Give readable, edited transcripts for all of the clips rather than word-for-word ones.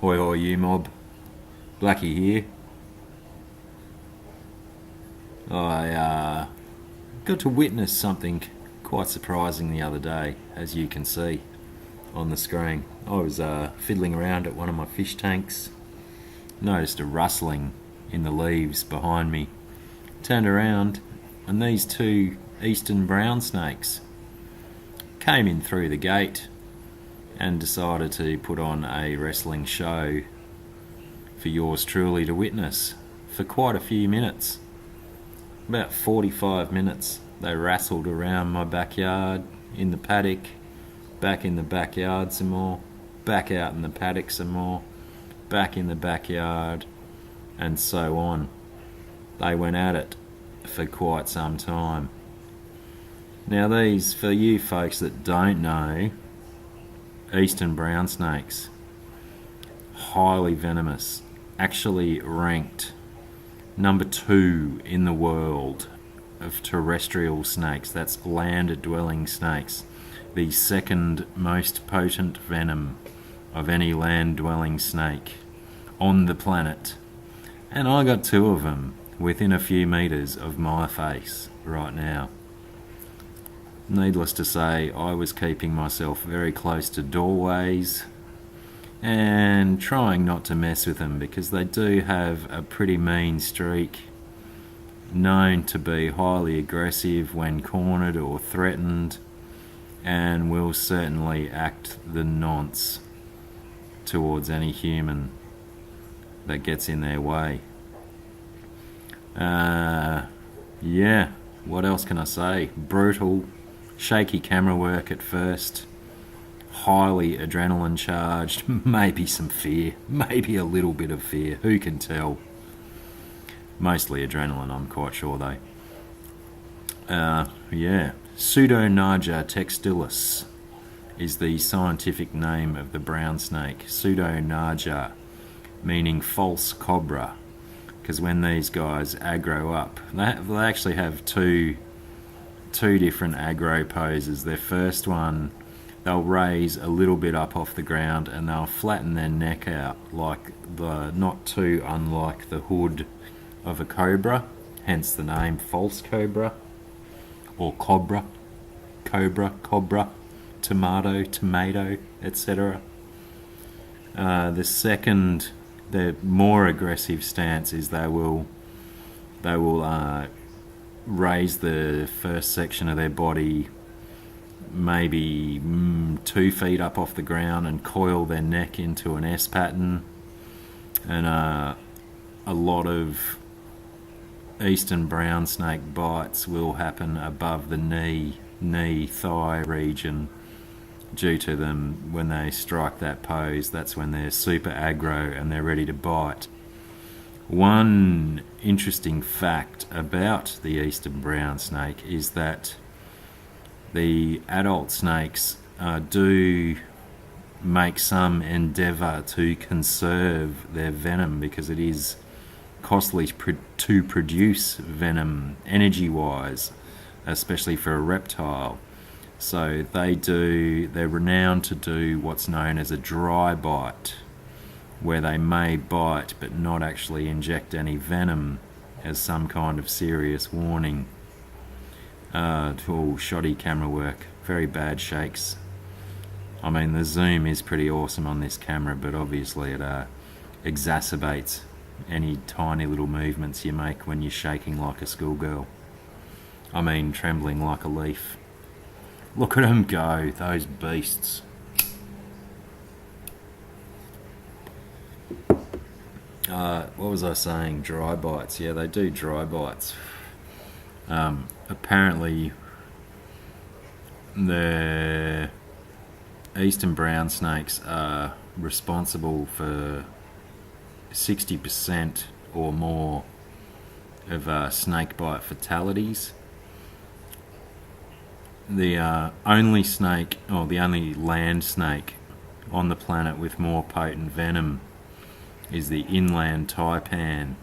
Hoi hoi you mob, Blackie here. I got to witness something quite surprising the other day, as you can see on the screen. I was fiddling around at one of my fish tanks, noticed a rustling in the leaves behind me, turned around, and these two eastern brown snakes came in through the gate and decided to put on a wrestling show for yours truly to witness for quite a few minutes. About 45 minutes they wrestled around my backyard, in the paddock, back in the backyard some more, back out in the paddock some more, back in the backyard, and so on. They went at it for quite some time. Now these, for you folks that don't know, eastern brown snakes, highly venomous, actually ranked number 2 in the world of terrestrial snakes. That's land-dwelling snakes. The second most potent venom of any land-dwelling snake on the planet. And I got 2 of them within a few metres of my face right now. Needless to say, I was keeping myself very close to doorways and trying not to mess with them, because they do have a pretty mean streak, known to be highly aggressive when cornered or threatened, and will certainly act the nonce towards any human that gets in their way. Yeah, what else can I say? Brutal, shaky camera work at first, highly adrenaline charged, maybe some fear, maybe a little bit of fear, who can tell? Mostly adrenaline, I'm quite sure though. Yeah, Pseudonaja textilis is the scientific name of the brown snake. Pseudonaja, meaning false cobra, because when these guys aggro up, they actually have two different aggro poses. Their first one, they'll raise a little bit up off the ground and they'll flatten their neck out, not too unlike the hood of a cobra, hence the name false cobra, or cobra, tomato, etc. The second, the more aggressive stance is they will raise the first section of their body maybe 2 feet up off the ground and coil their neck into an S pattern. And a lot of eastern brown snake bites will happen above the knee, thigh region, due to them when they strike that pose. That's when they're super aggro and they're ready to bite. One interesting fact about the eastern brown snake is that the adult snakes do make some endeavour to conserve their venom, because it is costly to produce venom energy-wise, especially for a reptile. So they're renowned to do what's known as a dry bite, where they may bite but not actually inject any venom as some kind of serious warning. Shoddy camera work, very bad shakes. I mean, the zoom is pretty awesome on this camera, but obviously it exacerbates any tiny little movements you make when you're shaking like a schoolgirl. I mean, trembling like a leaf. Look at them go, those beasts. What was I saying? Dry bites. Yeah, they do dry bites. Apparently, the eastern brown snakes are responsible for 60% or more of snake bite fatalities. The only land snake on the planet with more potent venom is the inland taipan,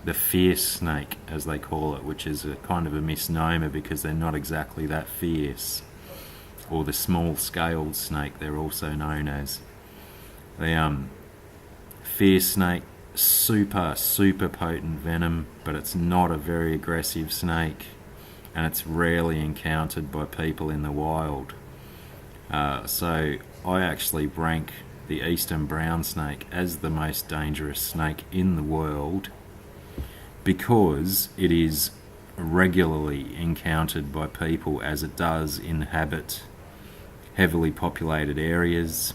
the fierce snake, as they call it, which is a kind of a misnomer because they're not exactly that fierce. Or the small-scaled snake, they're also known as. fear snake, super potent venom, but it's not a very aggressive snake, and it's rarely encountered by people in the wild. So I actually rank the eastern brown snake as the most dangerous snake in the world because it is regularly encountered by people, as it does inhabit heavily populated areas,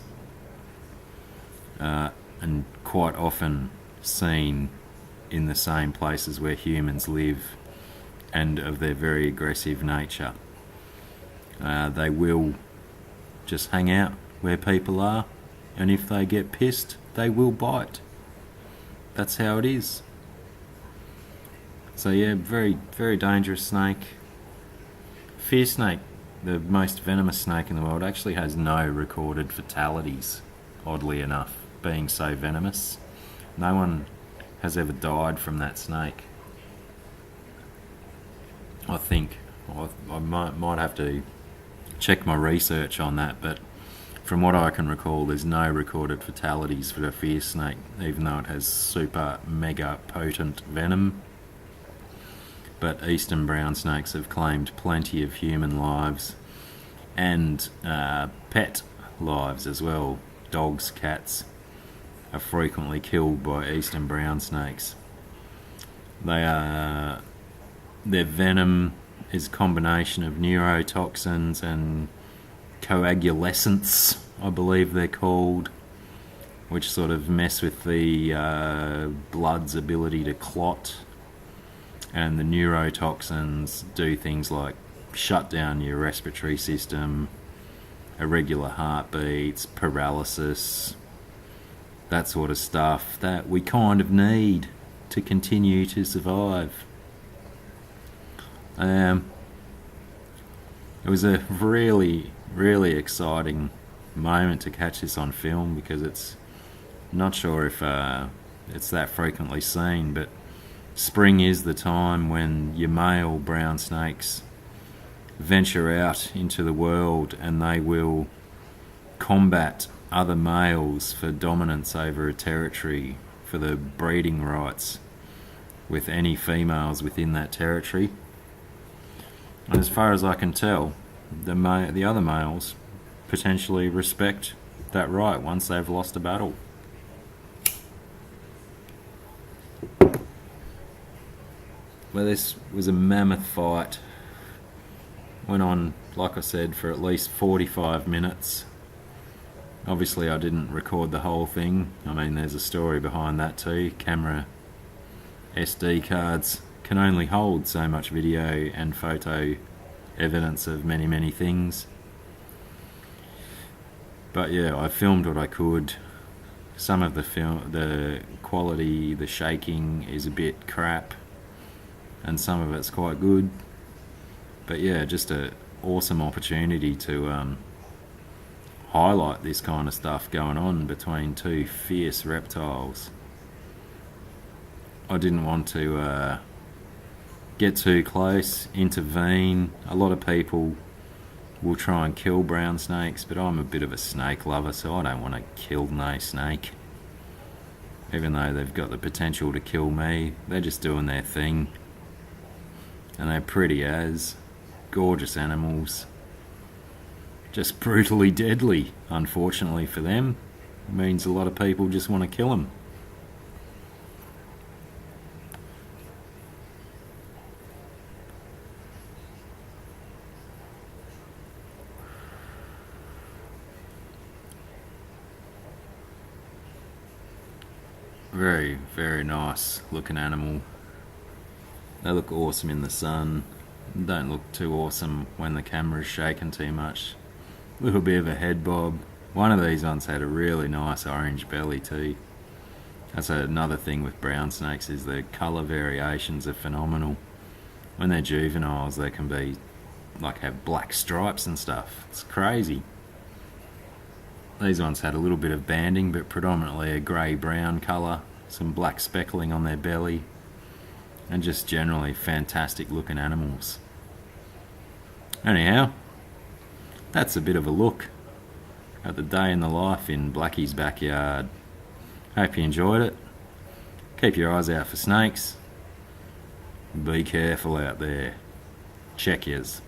and quite often seen in the same places where humans live, and of their very aggressive nature. They will just hang out where people are, and if they get pissed, they will bite. That's how it is. So yeah, very, very dangerous snake. Fear snake, the most venomous snake in the world, actually has no recorded fatalities, oddly enough, being so venomous. No one has ever died from that snake. I think. I might have to check my research on that, but from what I can recall, there's no recorded fatalities for the fear snake, even though it has super mega potent venom. But eastern brown snakes have claimed plenty of human lives and pet lives as well. Dogs, cats are frequently killed by eastern brown snakes. Their venom is a combination of neurotoxins and coagulescents, I believe they're called, which sort of mess with the blood's ability to clot. And the neurotoxins do things like shut down your respiratory system, irregular heartbeats, paralysis, that sort of stuff that we kind of need to continue to survive. It was a really, really exciting moment to catch this on film, because it's not sure if it's that frequently seen, but spring is the time when your male brown snakes venture out into the world, and they will combat other males for dominance over a territory, for the breeding rights with any females within that territory. And as far as I can tell, the other males potentially respect that right once they've lost a battle. Well, this was a mammoth fight. Went on, like I said, for at least 45 minutes. Obviously I didn't record the whole thing. I mean, there's a story behind that too. Camera SD cards can only hold so much video and photo evidence of many, many things. But yeah, I filmed what I could. Some of the quality, the shaking is a bit crap, and some of it's quite good. But yeah, just an awesome opportunity to highlight this kind of stuff going on between two fierce reptiles. I didn't want to get too close, intervene. A lot of people will try and kill brown snakes, but I'm a bit of a snake lover, so I don't want to kill no snake. Even though they've got the potential to kill me, they're just doing their thing. And they're pretty as gorgeous animals. Just brutally deadly, unfortunately for them. It means a lot of people just want to kill them. Very, very nice looking animal. They look awesome in the sun. Don't look too awesome when the camera's shaking too much. Little bit of a head bob. One of these ones had a really nice orange belly too. That's another thing with brown snakes, is the colour variations are phenomenal. When they're juveniles, they can be like have black stripes and stuff. It's crazy. These ones had a little bit of banding, but predominantly a grey-brown colour, some black speckling on their belly, and just generally fantastic looking animals. Anyhow, that's a bit of a look at the day in the life in Blackie's backyard. Hope you enjoyed it. Keep your eyes out for snakes. Be careful out there. Check yours.